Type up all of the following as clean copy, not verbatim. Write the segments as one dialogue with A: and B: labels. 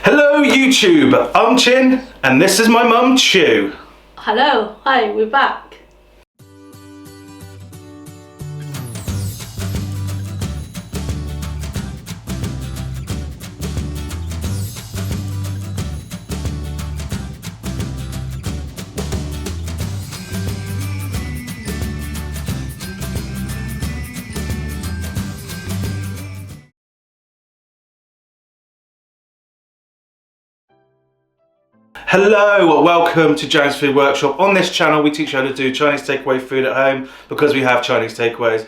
A: Hello YouTube, I'm Chin and this is my mum Choo.
B: Hello, hi, we're back.
A: Hello, welcome to Ziangs Food Workshop. On this channel we teach you how to do Chinese takeaway food at home because we have Chinese takeaways,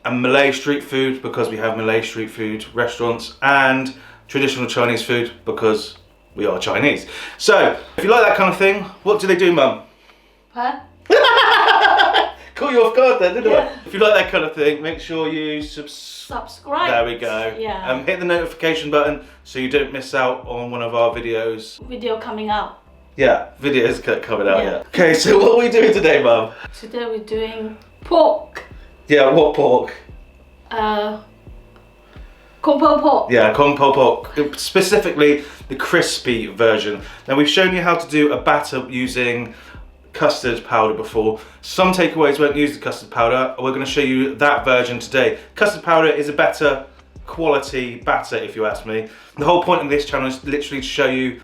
A: and Malay street food because we have Malay street food restaurants, and traditional Chinese food because we are Chinese. So, if you like that kind of thing, what do they do, Mum?
B: Huh?
A: Caught you off guard there, didn't
B: Yeah.
A: I? If you like that kind of thing, make sure you
B: Subscribe.
A: There we go.
B: Yeah.
A: Hit the notification button so you don't miss out on one of our videos.
B: Video coming out.
A: Yeah, videos coming out,
B: Yeah.
A: yeah. Okay, so what are we doing today, Mum?
B: Today we're doing pork.
A: Yeah, what pork?
B: Kung Po pork.
A: Yeah, Kung Po pork. Specifically, the crispy version. Now, we've shown you how to do a batter using custard powder before. Some takeaways won't use the custard powder. We're going to show you that version today. Custard powder is a better quality batter, if you ask me. The whole point of this channel is literally to show you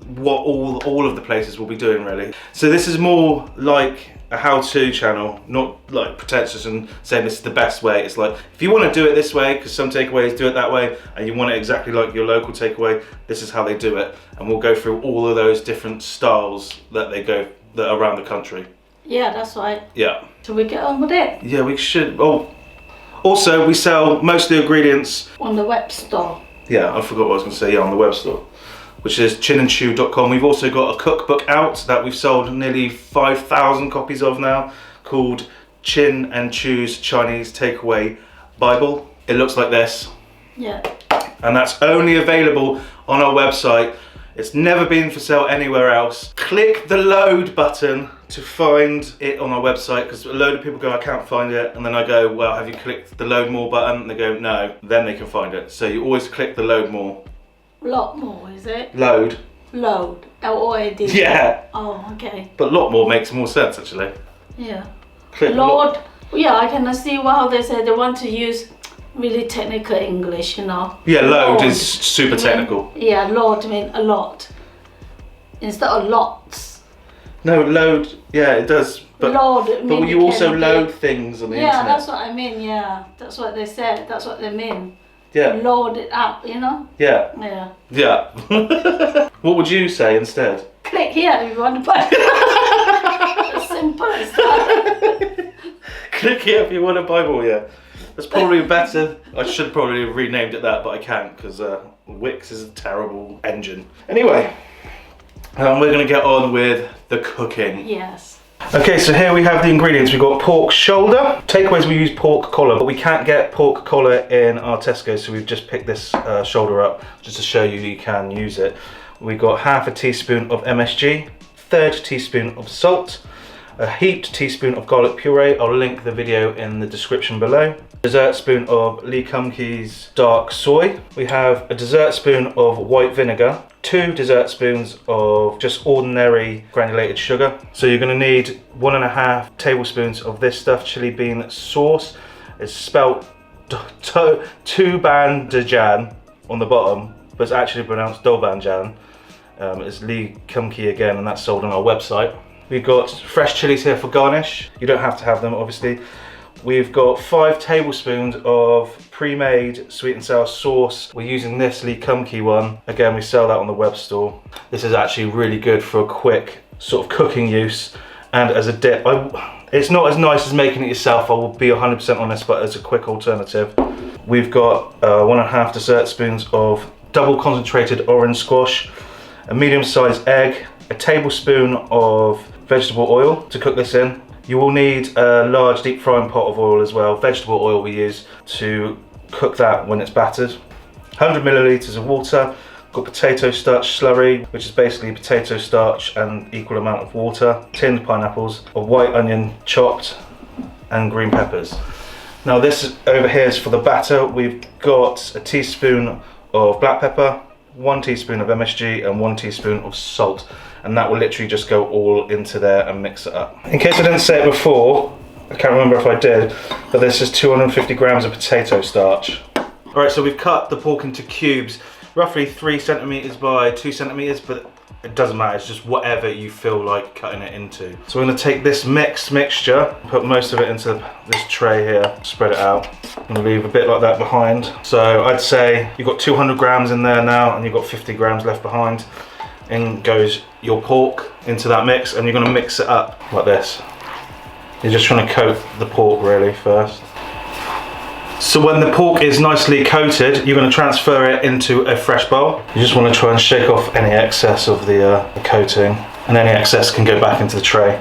A: what all of the places will be doing, really. So this is more like a how-to channel, not like pretentious and saying this is the best way. It's like, if you want to do it this way, because some takeaways do it that way, and you want it exactly like your local takeaway, this is how they do it. And we'll go through all of those different styles that are around the country.
B: Yeah, that's right.
A: Yeah.
B: So we get on with it.
A: Yeah, we should. Oh, also we sell most of the ingredients
B: On the web store.
A: Yeah, I forgot what I was going to say. Yeah, on the web store, which is chinandchew.com. We've also got a cookbook out that we've sold nearly 5,000 copies of now, called Chin and Chew's Chinese Takeaway Bible. It looks like this.
B: Yeah.
A: And that's only available on our website. It's never been for sale anywhere else. Click the load button to find it on our website, because a load of people go, I can't find it, and then I go, well, have you clicked the load more button? And they go, no. Then they can find it. So you always click the load more.
B: Lot more, is it?
A: Load.
B: Load. L-O-A-D.
A: Yeah.
B: Oh, okay.
A: But lot more makes more sense, actually.
B: Yeah.
A: Click
B: Lord. Yeah, I can see how they say they want to use really technical English, you know.
A: Yeah, load
B: Lord
A: is super technical.
B: Yeah, Lord mean a lot instead of lots.
A: No, load, yeah, it does. But,
B: Lord
A: but you also load things on the internet.
B: Yeah, that's what I mean, yeah. That's what they said, that's what they mean.
A: Yeah.
B: Load it up, you know?
A: Yeah.
B: Yeah.
A: Yeah. What would you say instead?
B: Click here if you want to buy it. As simple as that.
A: Click here if you want a Bible, yeah. That's probably better. I should probably have renamed it that, but I can't, because Wix is a terrible engine. Anyway, we're going to get on with the cooking.
B: Yes.
A: Okay, so here we have the ingredients. We've got pork shoulder. Takeaways we use pork collar, but we can't get pork collar in our Tesco, so we've just picked this shoulder up just to show you can use it. We've got half a teaspoon of MSG, third teaspoon of salt, a heaped teaspoon of garlic puree. I'll link the video in the description below. Dessert spoon of Lee Kum Kee's dark soy. We have a dessert spoon of white vinegar, 2 dessert spoons of just ordinary granulated sugar. So you're going to need 1.5 tablespoons of this stuff, chili bean sauce. It's spelt Doubanjian on the bottom, but it's actually pronounced Doubanjian. It's Lee Kum Kee again, and that's sold on our website. We've got fresh chilies here for garnish. You don't have to have them, obviously. We've got 5 tablespoons of pre-made sweet and sour sauce. We're using this Lee Kum Kee one. Again, we sell that on the web store. This is actually really good for a quick sort of cooking use, and as a dip. It's not as nice as making it yourself, I will be 100% honest, but as a quick alternative. We've got 1.5 dessert spoons of double concentrated orange squash, a medium-sized egg, a tablespoon of vegetable oil to cook this in. You will need a large deep frying pot of oil as well. Vegetable oil we use to cook that when it's battered. 100 millilitres of water. Got potato starch slurry, which is basically potato starch and equal amount of water. Tinned pineapples, a white onion chopped, and green peppers. Now this over here is for the batter. We've got a teaspoon of black pepper, 1 teaspoon of MSG and 1 teaspoon of salt, and that will literally just go all into there and mix it up. In case I didn't say it before, I can't remember if I did, but this is 250 grams of potato starch. All right, so we've cut the pork into cubes, roughly 3 centimeters by 2 centimeters, but it doesn't matter, it's just whatever you feel like cutting it into. So we're gonna take this mixed mixture, put most of it into this tray here, spread it out. I'm gonna leave a bit like that behind. So I'd say you've got 200 grams in there now, and you've got 50 grams left behind. In goes your pork into that mix, and you're gonna mix it up like this. You're just trying to coat the pork really first. So when the pork is nicely coated, you're going to transfer it into a fresh bowl. You just want to try and shake off any excess of the coating, and any excess can go back into the tray.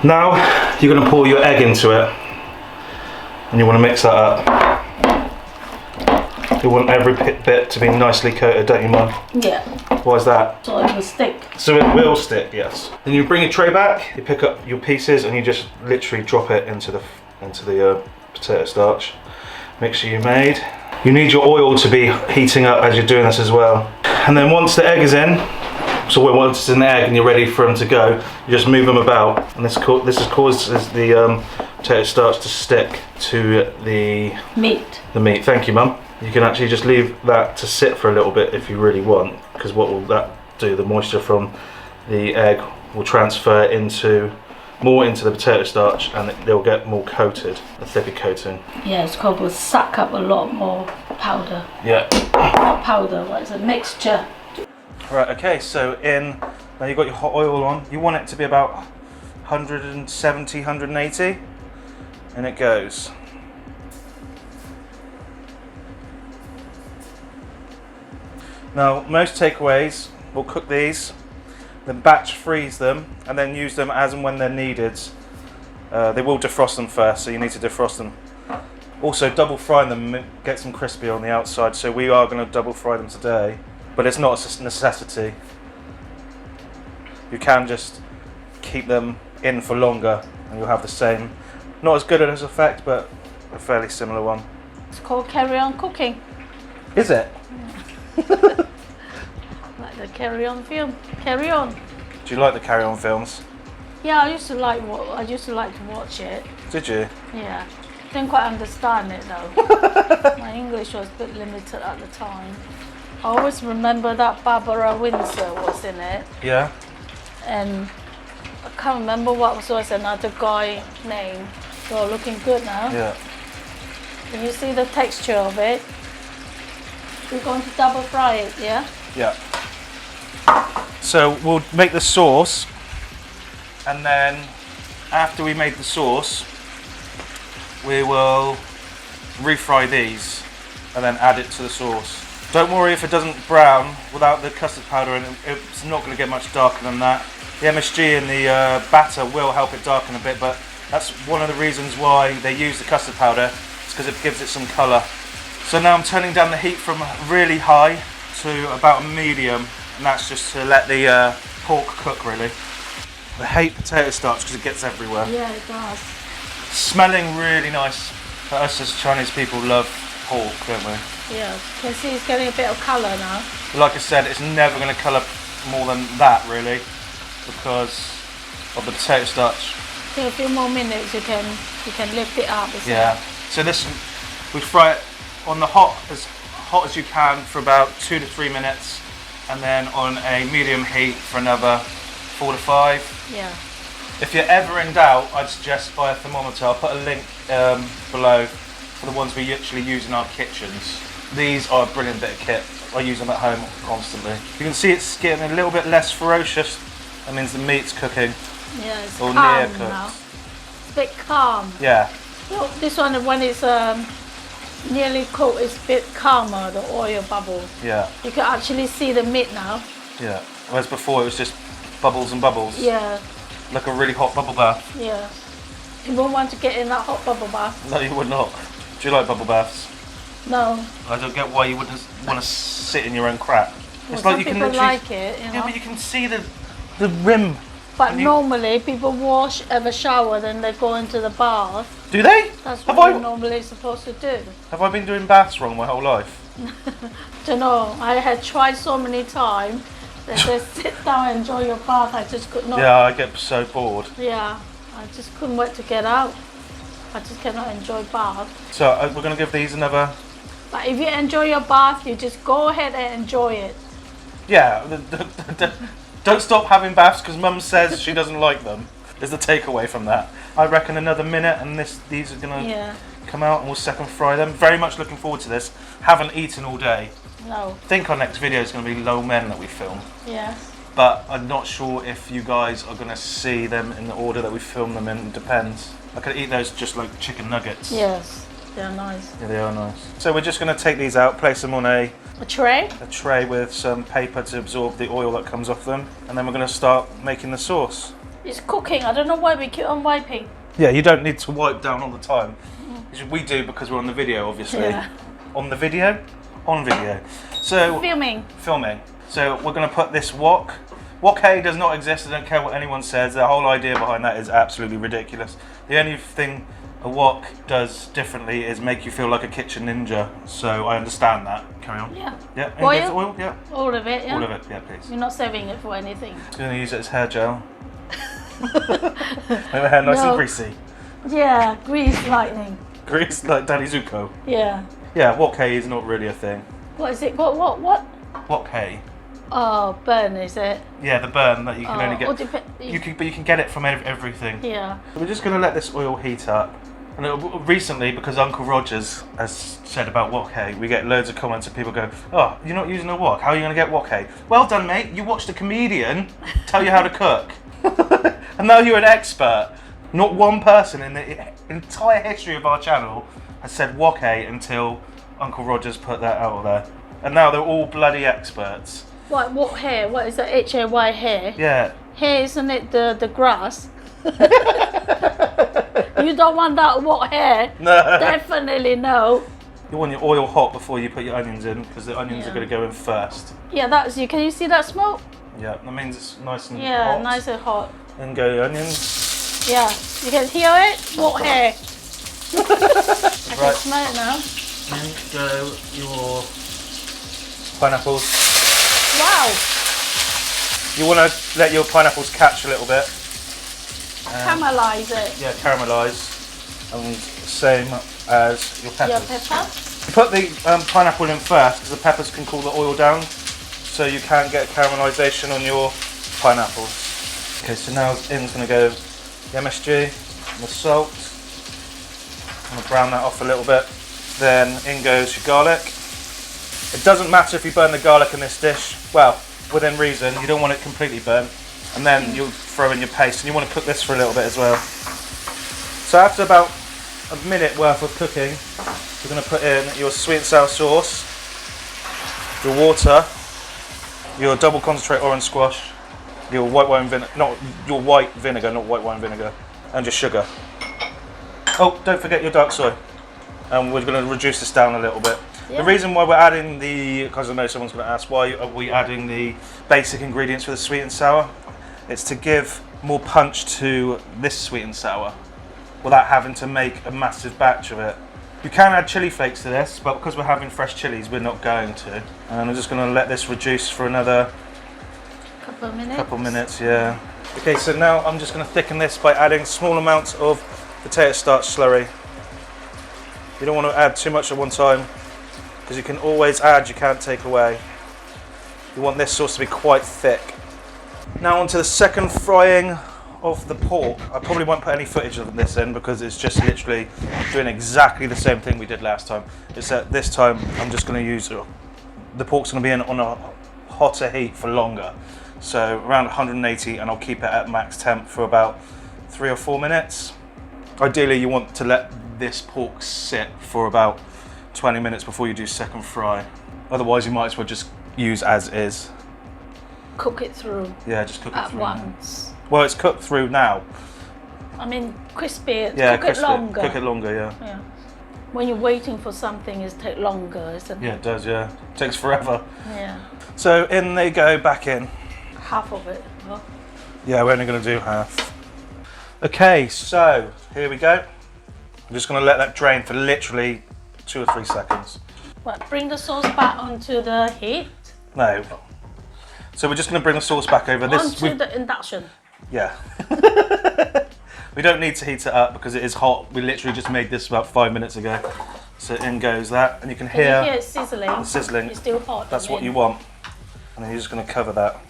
A: Now you're going to pour your egg into it, and you want to mix that up. You want every bit to be nicely coated, don't you, Mum?
B: Yeah.
A: Why is that?
B: So it will stick.
A: So it will stick, yes. Then you bring your tray back, you pick up your pieces, and you just literally drop it into the potato starch mixture you made. You need your oil to be heating up as you're doing this as well. And then once the egg is in, so once it's in the egg and you're ready for them to go, you just move them about, and this causes the potato starch to stick to the
B: meat.
A: Thank you, Mum. You can actually just leave that to sit for a little bit if you really want, because what will that do? The moisture from the egg will transfer more into the potato starch, and they'll get more coated, a thicker coating.
B: Yeah, it's called will suck up a lot more powder.
A: Yeah.
B: Not powder, what is it? Mixture.
A: Right, okay, so now you've got your hot oil on. You want it to be about 170, 180, and it goes. Now, most takeaways will cook these, then batch freeze them, and then use them as and when they're needed. They will defrost them first, so you need to defrost them. Also, double fry them, get them crispy on the outside, so we are going to double fry them today, but it's not a necessity. You can just keep them in for longer, and you'll have the same, not as good as effect, but a fairly similar one.
B: It's called carry on cooking.
A: Is it?
B: Like the carry on film. Carry on.
A: Do you like the Carry On films?
B: Yeah, I used to like to watch it.
A: Did you?
B: Yeah. Didn't quite understand it though. My English was a bit limited at the time. I always remember that Barbara Windsor was in it.
A: Yeah.
B: And I can't remember what was another guy name. So looking good now.
A: Yeah.
B: Can you see the texture of it? We're going to double fry it, yeah?
A: Yeah. So we'll make the sauce, and then after we made the sauce, we will refry these and then add it to the sauce. Don't worry if it doesn't brown without the custard powder, and it's not going to get much darker than that. The MSG in the batter will help it darken a bit, but that's one of the reasons why they use the custard powder. It's because it gives it some colour. So now I'm turning down the heat from really high to about a medium, and that's just to let the pork cook really. I hate potato starch because it gets everywhere.
B: Yeah, it does.
A: Smelling really nice. For us as Chinese people love pork, don't we?
B: Yeah, you can see it's getting a bit of colour now.
A: But like I said, it's never going to colour more than that really, because of the potato starch.
B: In a few more minutes you can lift it up.
A: Yeah. So this, we fry it on the hot as you can for about 2 to 3 minutes, and then on a medium heat for another 4 to 5.
B: Yeah.
A: If you're ever in doubt, I'd suggest buy a thermometer. I'll put a link below for the ones we actually use in our kitchens. These are a brilliant bit of kit. I use them at home constantly. You can see it's getting a little bit less ferocious. That means the meat's cooking.
B: Yeah, it's
A: or
B: calm
A: near cooked.
B: now. It's a bit calm.
A: Yeah.
B: So this one, when it's nearly cooked, it's a bit calmer, the oil bubble.
A: Yeah.
B: You can actually see the meat now.
A: Yeah. Whereas before it was just bubbles and bubbles.
B: Yeah.
A: Like a really hot bubble bath.
B: Yeah. You won't want to get in that hot bubble bath.
A: No, you would not. Do you like bubble baths?
B: No.
A: I don't get why you wouldn't want to sit in your own crap.
B: Well,
A: It's
B: some
A: like you can
B: people
A: literally.
B: like it, you know.
A: Yeah, but you can see the rim.
B: But normally people have a shower, then they go into the bath.
A: Do they?
B: That's
A: Have
B: what
A: I?
B: you're normally supposed to do.
A: Have I been doing baths wrong my whole life?
B: Don't know. I had tried so many times that just sit down and enjoy your bath. I just could not.
A: Yeah, I get so bored.
B: Yeah, I just couldn't wait to get out. I just cannot enjoy bath.
A: So we're going to give these another.
B: But if you enjoy your bath, you just go ahead and enjoy it.
A: Yeah, don't stop having baths because Mum says she doesn't like them. Is the takeaway from that. I reckon another minute and these are going to come out and we'll second fry them. Very much looking forward to this. Haven't eaten all day.
B: No.
A: I think our next video is going to be low men that we film.
B: Yes.
A: But I'm not sure if you guys are going to see them in the order that we film them in. It depends. I could eat those just like chicken nuggets.
B: Yes, they're nice.
A: Yeah, they are nice. So we're just going to take these out, place them on a
B: tray
A: with some paper to absorb the oil that comes off them. And then we're going to start making the sauce.
B: It's cooking. I don't know why we keep on wiping.
A: Yeah, you don't need to wipe down all the time. We do because we're on the video, obviously.
B: Yeah.
A: On the video? On video. So
B: Filming.
A: So we're going to put this wok. Wok-hay does not exist. I don't care what anyone says. The whole idea behind that is absolutely ridiculous. The only thing a wok does differently is make you feel like a kitchen ninja. So I understand that. Carry on.
B: Yeah.
A: Yeah.
B: Oil?
A: Oil? Yeah.
B: All of it, yeah?
A: All of it, yeah, please.
B: You're not saving it for anything.
A: I'm going to use it as hair gel. Make my hair nice and greasy.
B: Yeah, grease lightning.
A: Grease like Daddy Zuko.
B: Yeah.
A: Yeah, wok-hay is not really a thing.
B: What is it? What?
A: Wok-hay.
B: Oh, burn, is it?
A: Yeah, the burn that you can only get.
B: But
A: you can get it from everything.
B: Yeah.
A: So we're just going to let this oil heat up. And recently, because Uncle Rogers has said about wok-hay, we get loads of comments and people go, "Oh, you're not using a wok. How are you going to get wok-hay?" Well done, mate. You watched a comedian tell you how to cook, and now you're an expert. Not one person in the entire history of our channel has said wok-hay until Uncle Rogers put that out there, and now they're all bloody experts.
B: What hair? What is that? Hay hair?
A: Yeah.
B: Hair, isn't it the grass? You don't want that what hair?
A: No.
B: Definitely no.
A: You want your oil hot before you put your onions in because the onions are going to go in first.
B: Yeah, that's you. Can you see that smoke?
A: Yeah, that means it's nice and hot.
B: Yeah, nice and hot.
A: Then go the onions.
B: Yeah, you can hear it? What hair? I can smell it now.
A: Then go your pineapples.
B: Wow.
A: You want to let your pineapples catch a little bit.
B: Caramelise it.
A: Yeah, caramelise. And same as your peppers.
B: Your pepper?
A: You put the pineapple in first because the peppers can cool the oil down, so you can't get caramelisation on your pineapples. Okay, so now in's going to go the MSG and the salt. I'm going to brown that off a little bit. Then in goes your garlic. It doesn't matter if you burn the garlic in this dish. Well, within reason, you don't want it completely burnt. And then you'll throw in your paste, and you want to cook this for a little bit as well. So after about a minute worth of cooking, you're going to put in your sweet and sour sauce, your water, your double concentrate orange squash, your white wine vinegar, not white wine vinegar, and your sugar. Oh, don't forget your dark soy. And we're going to reduce this down a little bit. Yeah. The reason why we're adding because I know someone's going to ask, why are we adding the basic ingredients for the sweet and sour? It's to give more punch to this sweet and sour without having to make a massive batch of it. You can add chili flakes to this, but because we're having fresh chilies, we're not going to. And I'm just going to let this reduce for another couple minutes, yeah. Okay, so now I'm just going to thicken this by adding small amounts of potato starch slurry. You don't want to add too much at one time, because you can always add, you can't take away. You want this sauce to be quite thick. Now onto the second frying of the pork. I probably won't put any footage of this in because it's just literally doing exactly the same thing we did last time. Except this time I'm just going to use, the pork's going to be in on a hotter heat for longer. So around 180, and I'll keep it at max temp for about 3 or 4 minutes. Ideally you want to let this pork sit for about 20 minutes before you do second fry. Otherwise you might as well just use as is.
B: Cook it through.
A: Yeah, just cook it through.
B: At once.
A: Well, it's cooked through now.
B: I mean, crispy.
A: Yeah,
B: cook it longer.
A: Cook it longer,
B: yeah. When you're waiting for something, it takes longer, isn't it?
A: Yeah, it does, yeah. It takes forever.
B: Yeah.
A: So in they go, back in.
B: Half of it. Huh?
A: Yeah, we're only going to do half. Okay, so here we go. I'm just going to let that drain for literally 2 or 3 seconds.
B: But bring the sauce back onto the heat.
A: No. So we're just going to bring the sauce back over this.
B: Onto the induction.
A: Yeah. We don't need to heat it up because it is hot. We literally just made this about 5 minutes ago. So in goes that, and you can hear
B: it sizzling.
A: Sizzling.
B: It's still hot.
A: That's what you want. And then you're just going to cover that.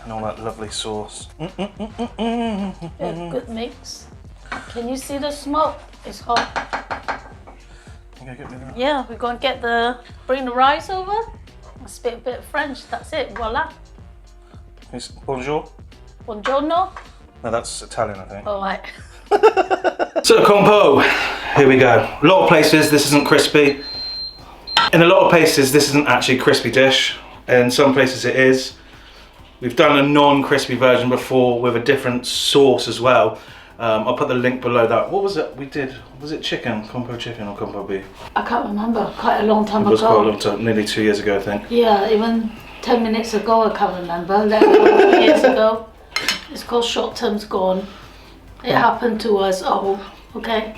A: And all that lovely sauce.
B: Good mix. Can you see the smoke? It's hot.
A: You gonna get me that?
B: Yeah, we're going to bring the rice over. I speak a bit of French, that's it, voila.
A: Bonjour?
B: Buongiorno.
A: No, that's Italian, I think.
B: All right.
A: So compo, here we go. A lot of places this isn't crispy. In a lot of places this isn't actually a crispy dish. In some places it is. We've done a non-crispy version before with a different sauce as well. I'll put the link below that. What was it we did? Was it chicken? Compo chicken or compo beef?
B: I can't remember, quite a long time ago.
A: It was quite a long time, nearly 2 years ago I think.
B: Yeah, even 10 minutes ago I can't remember, let alone 2 years ago. It's called short term's gone. It happened to us, oh, okay.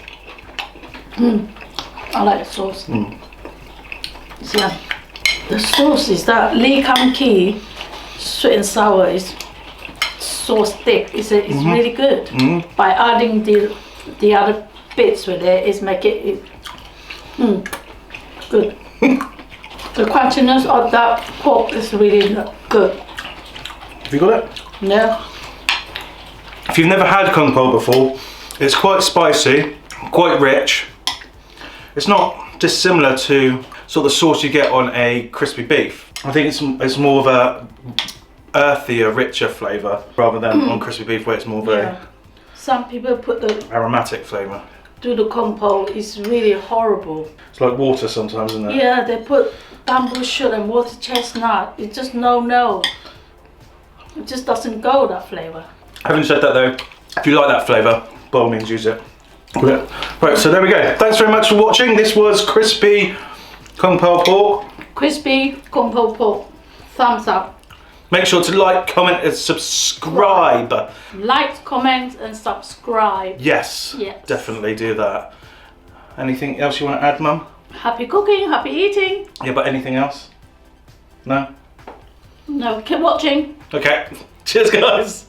B: I like the sauce. So, yeah, the sauce is that Lee Kam Ki sweet and sour is sauce thick. It's really good. By adding the other bits with it, is make it good. The crunchiness of that pork is really good.
A: Have you got it?
B: Yeah.
A: If you've never had kung po before, it's quite spicy, quite rich. It's not dissimilar to sort of the sauce you get on a crispy beef. I think it's more of a earthier, richer flavour rather than on crispy beef where it's more of a
B: Some people put the
A: aromatic flavour.
B: do the compo. It's really horrible.
A: It's like water sometimes, isn't it?
B: Yeah, they put bamboo shoot and water chestnut. It's just no. It just doesn't go, that flavour.
A: Having said that though, if you like that flavour, by all means use it. Right, so there we go. Thanks very much for watching. This was crispy kung po pork.
B: Crispy compo pork. Thumbs up.
A: Make sure to like, comment and subscribe.
B: Like, comment and subscribe.
A: Yes, definitely do that. Anything else you want to add, Mum?
B: Happy cooking, happy eating.
A: Yeah, but anything else? No?
B: No, keep watching.
A: Okay. Cheers, guys.